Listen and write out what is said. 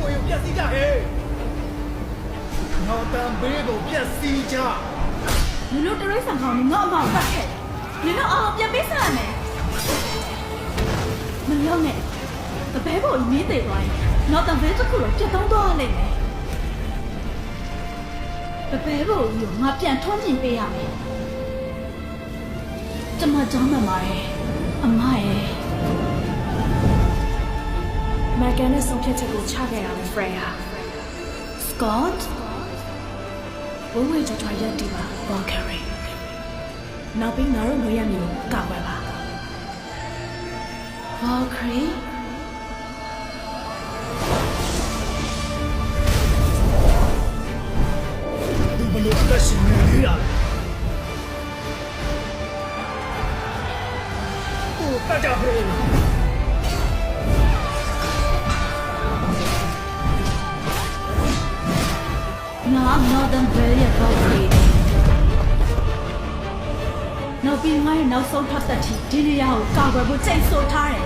ကိုပြက်စီးကြဟဲ့နောက်တန်ဘေးကိုပြက်စီးကြ你弄这类上好，你我冇发现，你弄哦变没啥呢？没有呢，个白布没得来，我当飞这个了，别当多嘞。个白布有我变穿进背上，怎么长的嘛？阿妈哎，麦干的送片这个差个样子呀 Scott， 我会做出一点吧 ，Valkyrie。နောက်ပြီးငါတို့ငွေရမျိုးကောက်ွယ်ပါ Valkyrie。你们都在心里呀！大家好。我当飞也 Valkyrie。နောက်ပြီးငါ့ရဲ့နောက်ဆုံးထပ်သက်ထိဒီနေရာကိုကာကွယ်ဖို့ကြိတ်ဆိုထားတယ်